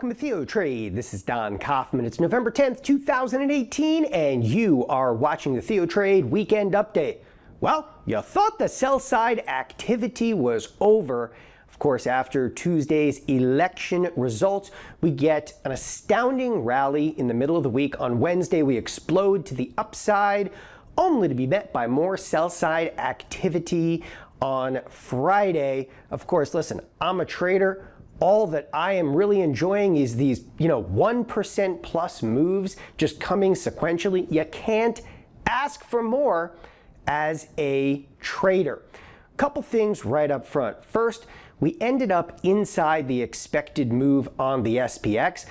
Welcome to TheoTrade. This is Don Kaufman. It's November 10th, 2018, and you are watching the TheoTrade Weekend Update. Well, you thought the sell-side activity was over. Of course, after Tuesday's election results, we get an astounding rally in the middle of the week. On Wednesday, we explode to the upside, only to be met by more sell-side activity on Friday. Of course, listen, I'm a trader. All that I am really enjoying is these, 1% plus moves just coming sequentially. You can't ask for more as a trader. Couple things right up front. First, we ended up inside the expected move on the SPX.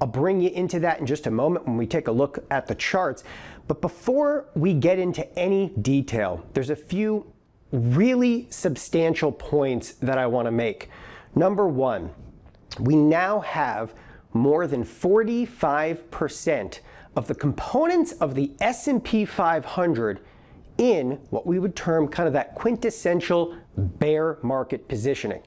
I'll bring you into that in just a moment when we take a look at the charts. But before we get into any detail, there's a few really substantial points that I want to make. Number one, we now have more than 45% of the components of the S&P 500 in what we would term kind of that quintessential bear market positioning,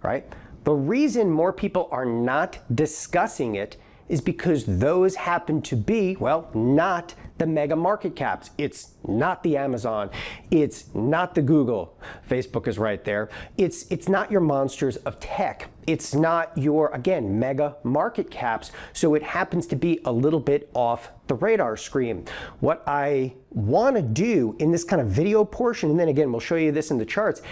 right? The reason more people are not discussing it is because those happen to be, well, not the mega market caps. It's not the Amazon. It's not the Google. Facebook is right there. It's not your monsters of tech. It's not your, again, mega market caps. So it happens to be a little bit off the radar screen. What I want to do in this kind of video portion, and then again, we'll show you this in the charts,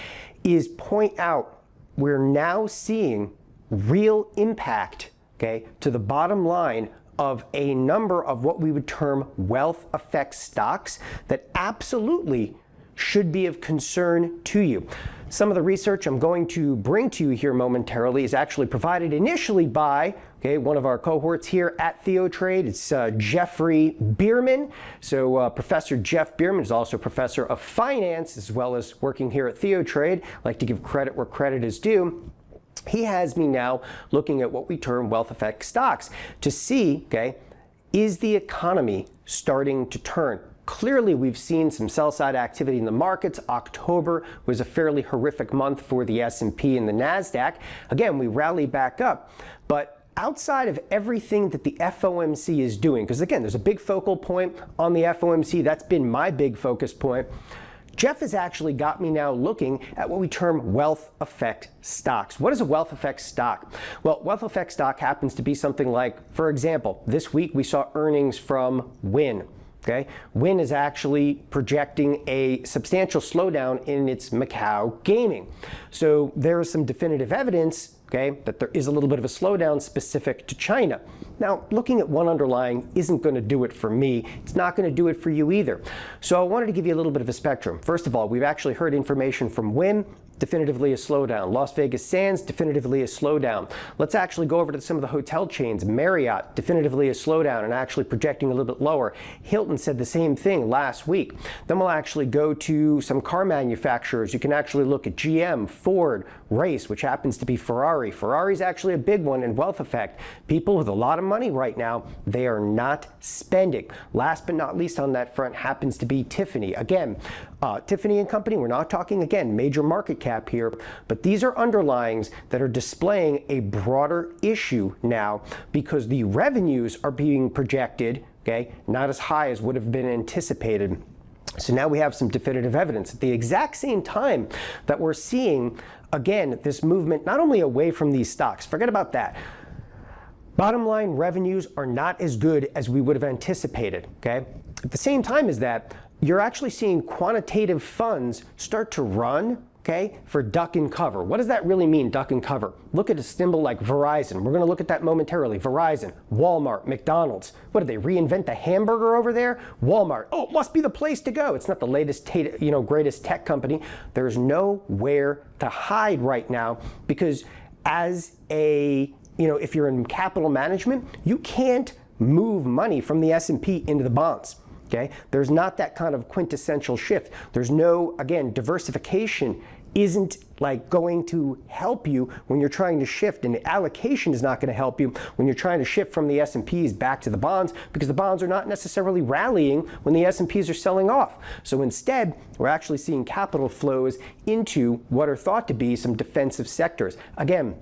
is point out we're now seeing real impact, okay, to the bottom line of a number of what we would term wealth effect stocks that absolutely should be of concern to you. Some of the research I'm going to bring to you here momentarily is actually provided initially by one of our cohorts here at TheoTrade. It's Jeffrey Bierman. So Professor Jeff Bierman is also a professor of finance as well as working here at TheoTrade. I like to give credit where credit is due. He has me now looking at what we term wealth effect stocks to see, is the economy starting to turn? Clearly, we've seen some sell-side activity in the markets. October was a fairly horrific month for the S&P and the Nasdaq. Again, we rallied back up, but outside of everything that the FOMC is doing, because again, there's a big focal point on the FOMC. That's been my big focus point. Jeff has actually got me now looking at what we term wealth effect stocks. What is a wealth effect stock? Well, wealth effect stock happens to be something like, for example, this week we saw earnings from Wynn. Wynn is actually projecting a substantial slowdown in its Macau gaming. So there is some definitive evidence that there is a little bit of a slowdown specific to China. Now, looking at one underlying isn't going to do it for me. It's not going to do it for you either. So I wanted to give you a little bit of a spectrum. First of all, we've actually heard information from Wynn, definitively a slowdown. Las Vegas Sands, definitively a slowdown. Let's actually go over to some of the hotel chains. Marriott, definitively a slowdown and actually projecting a little bit lower. Hilton said the same thing last week. Then we'll actually go to some car manufacturers. You can actually look at GM, Ford, Race, which happens to be Ferrari. Ferrari's actually a big one in wealth effect. People with a lot of money right now, they are not spending. Last but not least on that front happens to be Tiffany. Again, Tiffany and Company, we're not talking, again, major market cap here, but these are underlyings that are displaying a broader issue now because the revenues are being projected, not as high as would have been anticipated. So now we have some definitive evidence at the exact same time that we're seeing, again, this movement not only away from these stocks, forget about that. Bottom line revenues are not as good as we would have anticipated, At the same time as that, you're actually seeing quantitative funds start to run, for duck and cover. What does that really mean, duck and cover? Look at a symbol like Verizon. We're going to look at that momentarily. Verizon, Walmart, McDonald's. What did they reinvent the hamburger over there? Walmart. Oh, it must be the place to go. It's not the latest, greatest tech company. There's nowhere to hide right now because as a, if you're in capital management, you can't move money from the S&P into the bonds. There's not that kind of quintessential shift. There's no, again, diversification isn't like going to help you when you're trying to shift, and the allocation is not going to help you when you're trying to shift from the S&Ps back to the bonds because the bonds are not necessarily rallying when the S&Ps are selling off. So instead, we're actually seeing capital flows into what are thought to be some defensive sectors. Again,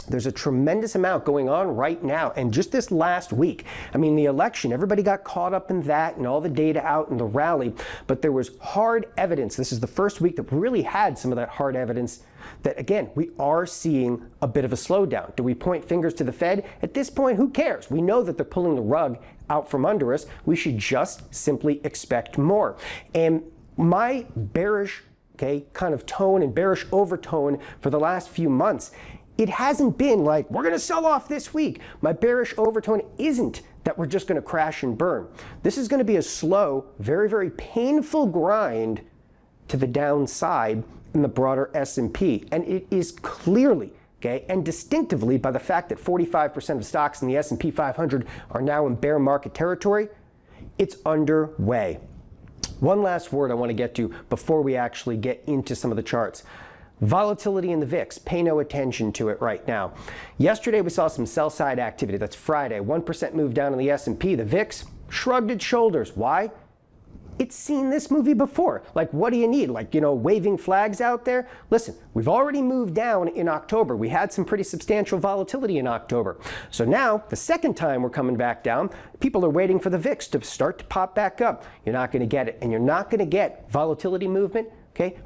There's a tremendous amount going on right now. And just this last week, I mean, the election, everybody got caught up in that and all the data out in the rally. But there was hard evidence. This is the first week that we really had some of that hard evidence that, again, we are seeing a bit of a slowdown. Do we point fingers to the Fed? At this point, who cares? We know that they're pulling the rug out from under us. We should just simply expect more. And my bearish, kind of tone and bearish overtone for the last few months, it hasn't been like, we're going to sell off this week. My bearish overtone isn't that we're just going to crash and burn. This is going to be a slow, very, very painful grind to the downside in the broader S&P. And it is clearly, and distinctively by the fact that 45% of stocks in the S&P 500 are now in bear market territory, it's underway. One last word I want to get to before we actually get into some of the charts. Volatility in the VIX, pay no attention to it right now. Yesterday we saw some sell side activity. That's Friday. 1% move down in the S&P. The VIX shrugged its shoulders. Why? It's seen this movie before. Like, what do you need? Like, waving flags out there? Listen, we've already moved down in October. We had some pretty substantial volatility in October. So now, the second time we're coming back down, people are waiting for the VIX to start to pop back up. You're not going to get it. And you're not going to get volatility movement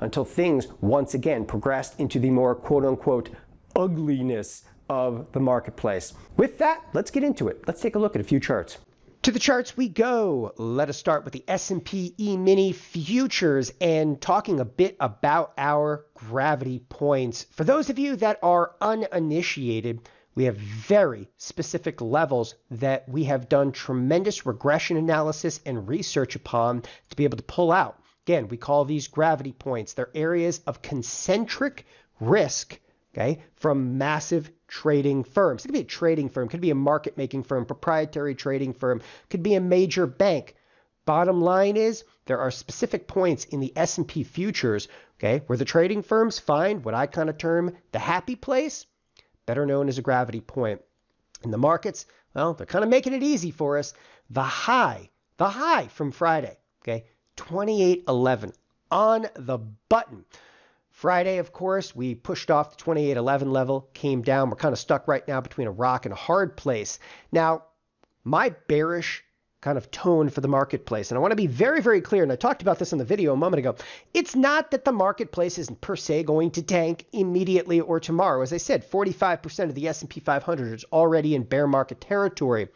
until things once again progressed into the more quote-unquote ugliness of the marketplace. With that, let's get into it. Let's take a look at a few charts. To the charts we go. Let us start with the S&P E-mini futures and talking a bit about our gravity points. For those of you that are uninitiated, we have very specific levels that we have done tremendous regression analysis and research upon to be able to pull out. Again, we call these gravity points. They're areas of concentric risk, from massive trading firms. It could be a trading firm, could be a market-making firm, proprietary trading firm, could be a major bank. Bottom line is there are specific points in the S&P futures, where the trading firms find what I kind of term the happy place, better known as a gravity point. In the markets, well, they're kind of making it easy for us. The high from Friday, 28.11 on the button. Friday, of course, we pushed off the 28.11 level, came down. We're kind of stuck right now between a rock and a hard place. Now, my bearish kind of tone for the marketplace, and I want to be very, very clear, and I talked about this in the video a moment ago, it's not that the marketplace isn't per se going to tank immediately or tomorrow. As I said, 45% of the S&P 500 is already in bear market territory.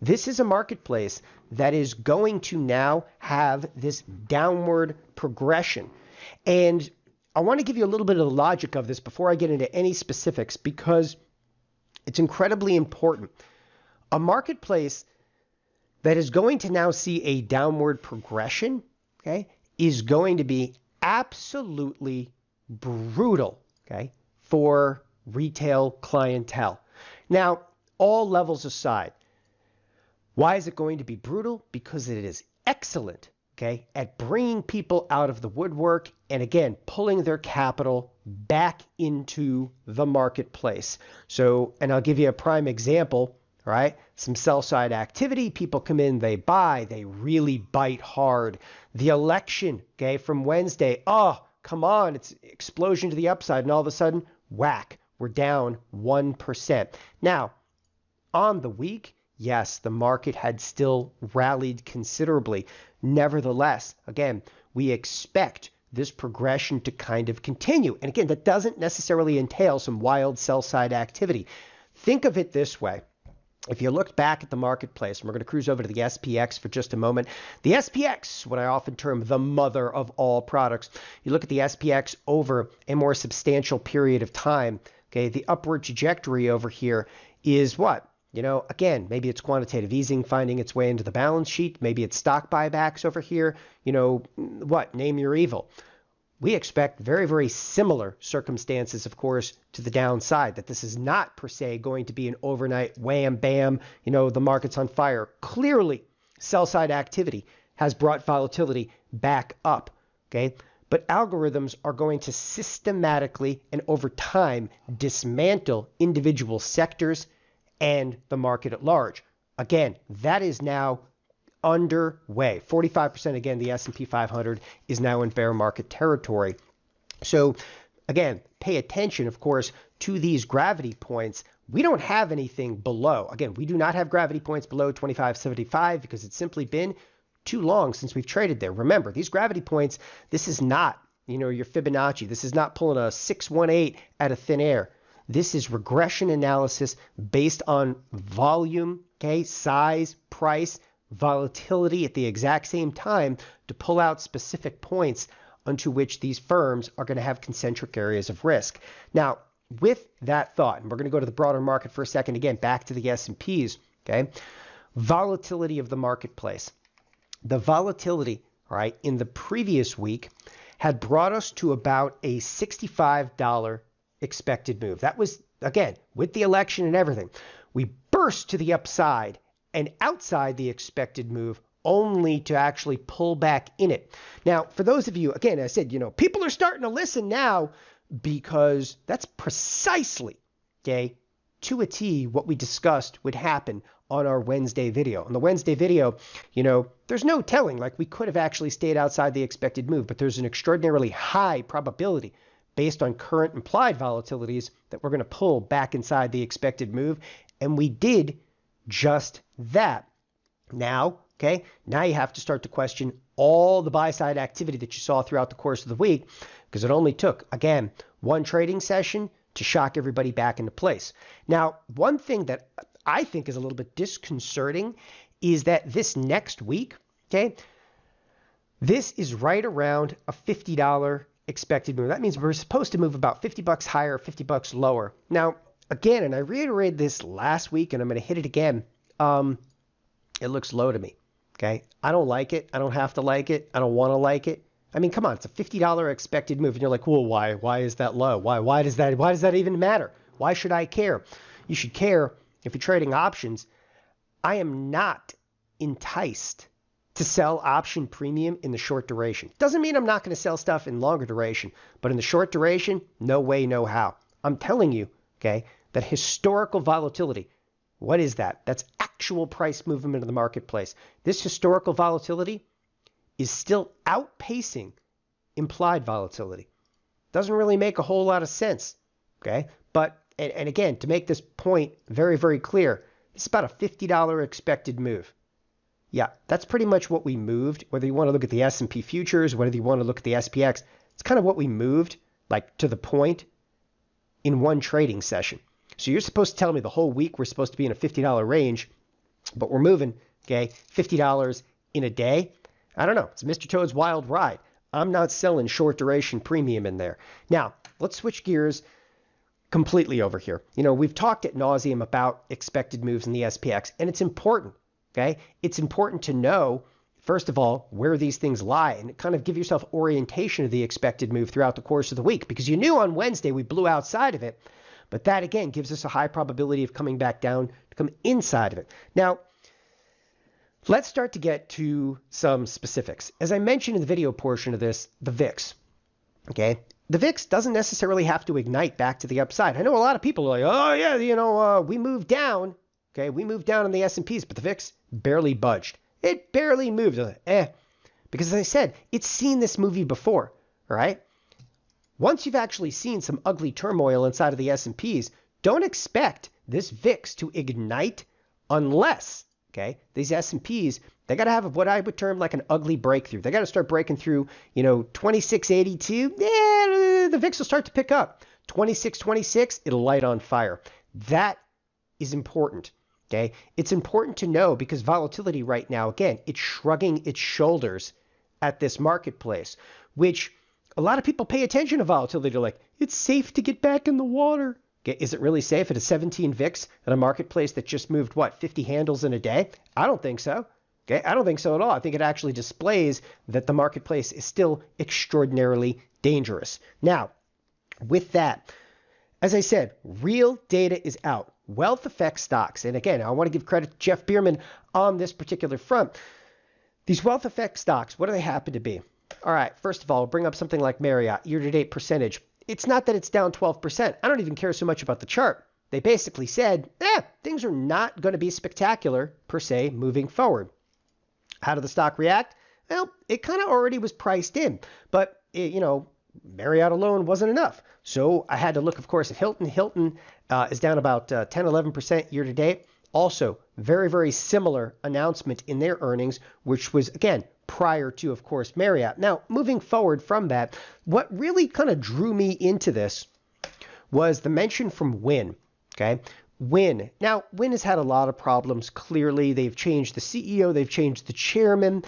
This is a marketplace that is going to now have this downward progression. And I want to give you a little bit of the logic of this before I get into any specifics, because it's incredibly important. A marketplace that is going to now see a downward progression, is going to be absolutely brutal, for retail clientele. Now, all levels aside, why is it going to be brutal? Because it is excellent, at bringing people out of the woodwork and, again, pulling their capital back into the marketplace. So, and I'll give you a prime example, some sell-side activity. People come in, they buy, they really bite hard. The election, from Wednesday, oh, come on, it's explosion to the upside, and all of a sudden, whack, we're down 1%. Now, on the week, yes, the market had still rallied considerably. Nevertheless, again, we expect this progression to kind of continue. And again, that doesn't necessarily entail some wild sell-side activity. Think of it this way. If you look back at the marketplace, and we're going to cruise over to the SPX for just a moment. The SPX, what I often term the mother of all products. You look at the SPX over a more substantial period of time. The upward trajectory over here is what? Again, maybe it's quantitative easing finding its way into the balance sheet. Maybe it's stock buybacks over here. Name your evil. We expect very, very similar circumstances, of course, to the downside, that this is not per se going to be an overnight wham, bam, the market's on fire. Clearly, sell-side activity has brought volatility back up, But algorithms are going to systematically and over time dismantle individual sectors and the market at large. Again, that is now underway. 45%, again, the S&P 500 is now in bear market territory. So again, pay attention, of course, to these gravity points. We don't have anything below. Again, we do not have gravity points below 25.75 because it's simply been too long since we've traded there. Remember, these gravity points, this is not, your Fibonacci. This is not pulling a 618 out of thin air. This is regression analysis based on volume, okay, size, price, volatility at the exact same time to pull out specific points onto which these firms are going to have concentric areas of risk. Now, with that thought, and we're going to go to the broader market for a second, again, back to the S&Ps, okay? Volatility of the marketplace. The volatility, all right, in the previous week had brought us to about a $65 expected move. That was, again, with the election and everything. We burst to the upside and outside the expected move only to actually pull back in it. Now, for those of you, again, I said, people are starting to listen now because that's precisely, okay, to a T what we discussed would happen on our Wednesday video. On the Wednesday video, there's no telling, like we could have actually stayed outside the expected move, but there's an extraordinarily high probability based on current implied volatilities that we're going to pull back inside the expected move. And we did just that. Now, okay, now you have to start to question all the buy side activity that you saw throughout the course of the week, because it only took, again, one trading session to shock everybody back into place. Now, one thing that I think is a little bit disconcerting is that this next week, okay, this is right around a $50 expected move. That means we're supposed to move about $50 higher, $50 lower. Now, again, and I reiterated this last week, and I'm going to hit it again. It looks low to me. Okay, I don't like it. I don't have to like it. I don't want to like it. I mean, come on, it's a $50 expected move, and you're like, well, why? Why is that low? Why does that even matter? Why should I care? You should care if you're trading options. I am not enticed to sell option premium in the short duration. Doesn't mean I'm not going to sell stuff in longer duration, but in the short duration, no way, no how. I'm telling you, okay, that historical volatility, what is that? That's actual price movement in the marketplace. This historical volatility is still outpacing implied volatility. Doesn't really make a whole lot of sense, okay? But, and again, to make this point very, very clear, it's about a $50 expected move. Yeah, that's pretty much what we moved. Whether you want to look at the S&P futures, whether you want to look at the SPX, it's kind of what we moved, like to the point in one trading session. So you're supposed to tell me the whole week we're supposed to be in a $50 range, but we're moving, okay, $50 in a day. I don't know. It's Mr. Toad's wild ride. I'm not selling short duration premium in there. Now, let's switch gears completely over here. We've talked ad nauseum about expected moves in the SPX, and it's important, okay? It's important to know, first of all, where these things lie and kind of give yourself orientation of the expected move throughout the course of the week, because you knew on Wednesday we blew outside of it. But that, again, gives us a high probability of coming back down to come inside of it. Now, let's start to get to some specifics. As I mentioned in the video portion of this, the VIX, okay? The VIX doesn't necessarily have to ignite back to the upside. I know a lot of people are like, oh, yeah, we moved down, okay? We moved down in the S&Ps, but the VIX barely budged. It barely moved. Because as I said, it's seen this movie before, all right? Once you've actually seen some ugly turmoil inside of the S&Ps, don't expect this VIX to ignite unless, okay, these S&Ps, they got to have what I would term like an ugly breakthrough. They got to start breaking through, 2682. Yeah, the VIX will start to pick up. 2626, it'll light on fire. That is important, okay? It's important to know because volatility right now, again, it's shrugging its shoulders at this marketplace, which a lot of people pay attention to volatility. They're like, it's safe to get back in the water. Okay, is it really safe at a 17 VIX at a marketplace that just moved, 50 handles in a day? I don't think so. Okay, I don't think so at all. I think it actually displays that the marketplace is still extraordinarily dangerous. Now, with that, as I said, real data is out. Wealth effect stocks. And again, I want to give credit to Jeff Bierman on this particular front. These wealth effect stocks, what do they happen to be? All right, first of all, bring up something like Marriott, year-to-date percentage. It's not that it's down 12%. I don't even care so much about the chart. They basically said, things are not going to be spectacular, per se, moving forward. How did the stock react? Well, it kind of already was priced in. But, Marriott alone wasn't enough. So I had to look, of course, at Hilton. Hilton is down about 10, 11% year to date. Also, very, very similar announcement in their earnings, which was, again, prior to, of course, Marriott. Now, moving forward from that, what really kind of drew me into this was the mention from Wynn. Okay. Wynn. Now, Wynn has had a lot of problems. Clearly, they've changed the CEO, they've changed the chairman.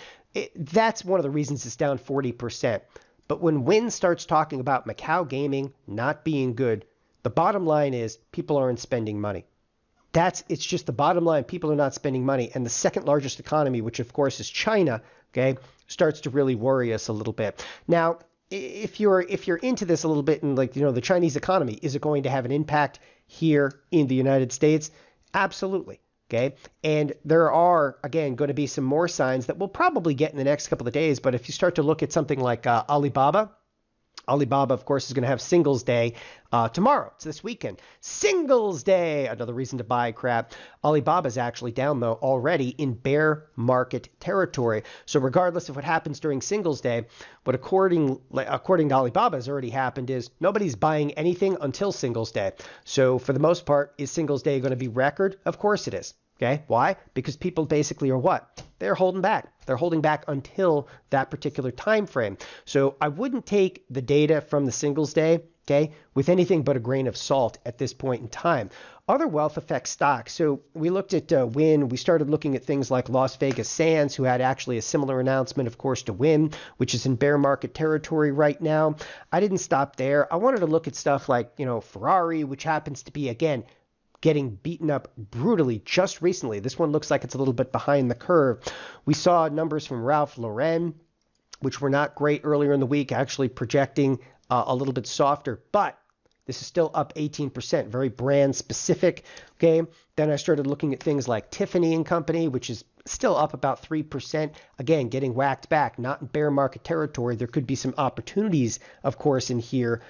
That's one of the reasons it's down 40%. But when Wynn starts talking about Macau gaming not being good, the bottom line is people aren't spending money. It's just the bottom line. People are not spending money. And the second largest economy, which of course is China, okay, starts to really worry us a little bit. Now, if you're into this a little bit and the Chinese economy, is it going to have an impact here in the United States? Absolutely. Okay. And there are, again, going to be some more signs that we'll probably get in the next couple of days. But if you start to look at something like Alibaba, of course, is going to have Singles Day tomorrow. It's this weekend. Singles Day, another reason to buy crap. Alibaba is actually down, though, already in bear market territory. So regardless of what happens during Singles Day, what according to Alibaba has already happened is nobody's buying anything until Singles Day. So for the most part, is Singles Day going to be record? Of course it is. Okay. Why? Because people basically are what? They're holding back. They're holding back until that particular time frame. So I wouldn't take the data from the Singles Day, okay, with anything but a grain of salt at this point in time. Other wealth effect stocks. So we looked at Wynn. We started looking at things like Las Vegas Sands, who had actually a similar announcement, of course, to Wynn, which is in bear market territory right now. I didn't stop there. I wanted to look at stuff like, Ferrari, which happens to be, again, getting beaten up brutally just recently. This one looks like it's a little bit behind the curve. We saw numbers from Ralph Lauren, which were not great earlier in the week, actually projecting a little bit softer, but this is still up 18%, very brand specific. Okay. Then I started looking at things like Tiffany and Company, which is still up about 3%. Again, getting whacked back, not in bear market territory. There could be some opportunities, of course, in here.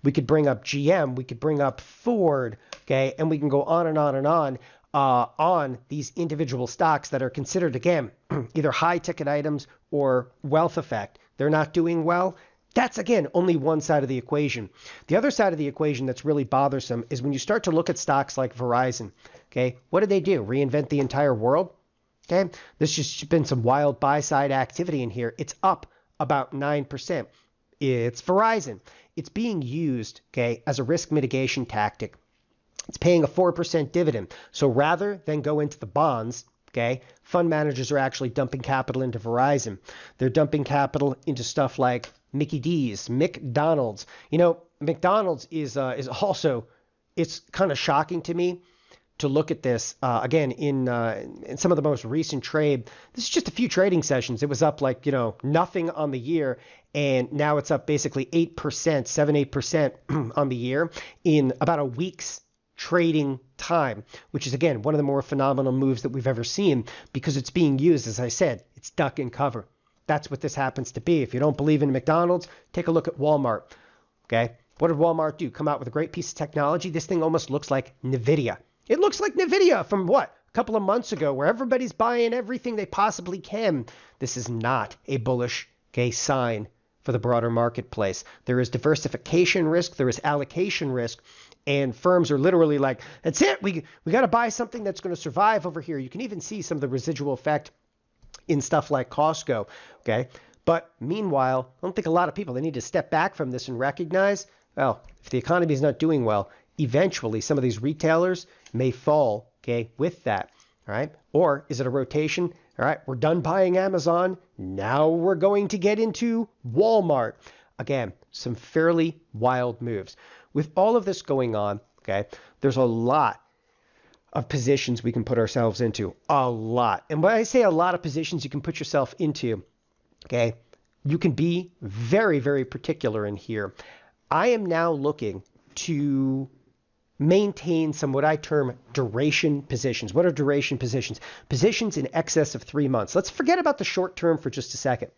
We could bring up GM, we could bring up Ford, okay, and we can go on and on and on these individual stocks that are considered, again, either high ticket items or wealth effect. They're not doing well. That's, again, only one side of the equation. The other side of the equation that's really bothersome is when you start to look at stocks like Verizon, okay, what did they do? Reinvent the entire world? Okay, there's just been some wild buy-side activity in here. It's up about 9%. It's Verizon. It's being used, okay, as a risk mitigation tactic. It's paying a 4% dividend. So rather than go into the bonds, okay, fund managers are actually dumping capital into Verizon. They're dumping capital into stuff like Mickey D's, McDonald's. McDonald's is also, it's kind of shocking to me to look at this again in some of the most recent trade. This is just a few trading sessions. It was up nothing on the year, and now it's up basically 8%, 7-8% on the year in about a week's trading time, which is, again, one of the more phenomenal moves that we've ever seen because it's being used, as I said, it's duck and cover. That's what this happens to be. If you don't believe in McDonald's, take a look at Walmart. Okay, what did Walmart do? Come out with a great piece of technology. This thing almost looks like NVIDIA. It looks like NVIDIA from a couple of months ago, where everybody's buying everything they possibly can. This is not a bullish, sign for the broader marketplace. There is diversification risk. There is allocation risk. And firms are literally like, that's it. We got to buy something that's going to survive over here. You can even see some of the residual effect in stuff like Costco. Okay. But meanwhile, I don't think a lot of people, they need to step back from this and recognize, well, if the economy is not doing well, eventually some of these retailers may fall, with that. All right. Or is it a rotation? All right. We're done buying Amazon. Now we're going to get into Walmart. Again, some fairly wild moves. With all of this going on, there's a lot of positions we can put ourselves into. A lot. And when I say a lot of positions you can put yourself into, you can be very, very particular in here. I am now looking to maintain some what I term duration positions. What are duration positions? Positions in excess of 3 months. Let's forget about the short term for just a second.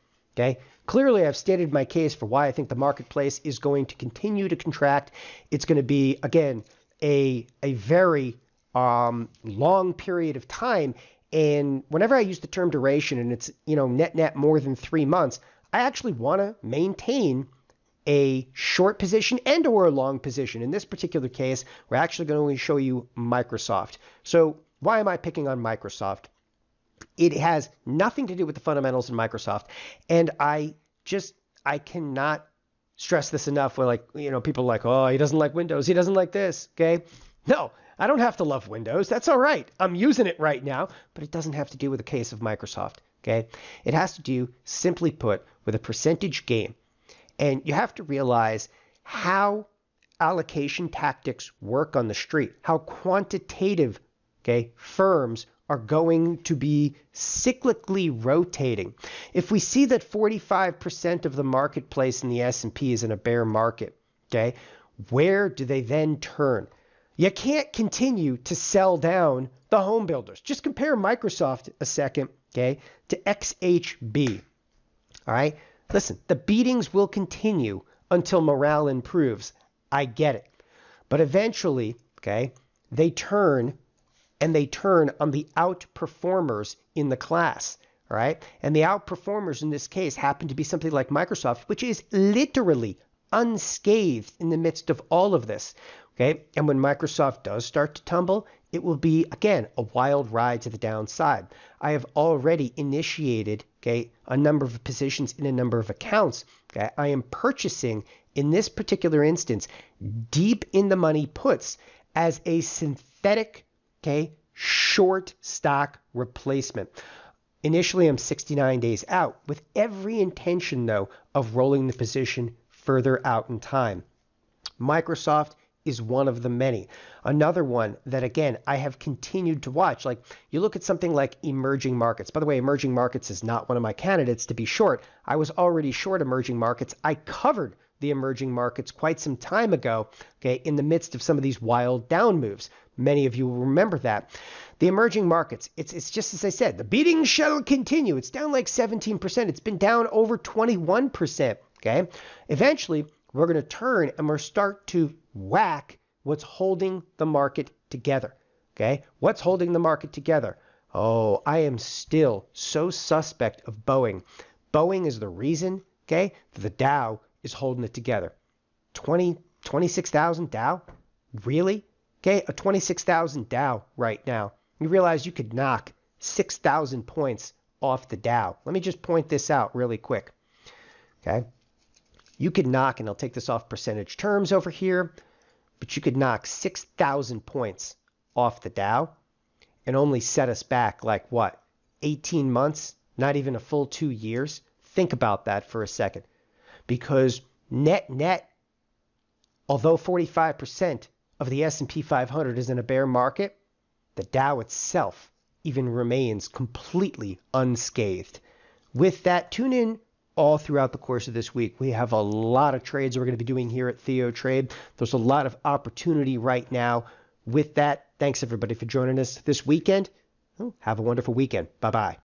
Clearly, I've stated my case for why I think the marketplace is going to continue to contract. It's going to be, again, a very long period of time. And whenever I use the term duration and it's, net more than 3 months, I actually want to maintain a short position and or a long position. In this particular case, we're actually going to show you Microsoft. So why am I picking on Microsoft? It has nothing to do with the fundamentals in Microsoft. And I cannot stress this enough. Where people are like, oh, he doesn't like Windows. He doesn't like this. Okay. No, I don't have to love Windows. That's all right. I'm using it right now, but it doesn't have to do with the case of Microsoft. Okay. It has to do, simply put, with a percentage gain. And you have to realize how allocation tactics work on the street, how quantitative, firms are going to be cyclically rotating. If we see that 45% of the marketplace in the S&P is in a bear market, where do they then turn? You can't continue to sell down the home builders. Just compare Microsoft a second, to XHB. All right? Listen, the beatings will continue until morale improves. I get it. But eventually, they turn, and they turn on the outperformers in the class. All right? And the outperformers in this case happen to be something like Microsoft, which is literally unscathed in the midst of all of this. And when Microsoft does start to tumble, it will be, again, a wild ride to the downside. I have already initiated, a number of positions in a number of accounts. I am purchasing, in this particular instance, deep in the money puts as a synthetic, short stock replacement. Initially, I'm 69 days out, with every intention, though, of rolling the position further out in time. Microsoft is one of the many. Another one that, again, I have continued to watch. Like, you look at something like emerging markets. By the way, emerging markets is not one of my candidates to be short. I was already short emerging markets. I covered the emerging markets quite some time ago, in the midst of some of these wild down moves. Many of you will remember that. The emerging markets, it's just as I said, the beating shall continue. It's down like 17%. It's been down over 21%, Eventually, we're going to turn and we'll start to whack what's holding the market together. What's holding the market together? Oh, I am still so suspect of Boeing. Boeing is the reason, that the Dow is holding it together. 26,000 Dow? Really? A 26,000 Dow right now. You realize you could knock 6,000 points off the Dow. Let me just point this out really quick. You could knock, and I'll take this off percentage terms over here, but you could knock 6,000 points off the Dow and only set us back like what? 18 months? Not even a full 2 years? Think about that for a second. Because net, although 45% of the S&P 500 is in a bear market, the Dow itself even remains completely unscathed. With that, tune in all throughout the course of this week. We have a lot of trades we're going to be doing here at TheoTrade. There's a lot of opportunity right now. With that, thanks everybody for joining us this weekend. Have a wonderful weekend. Bye-bye.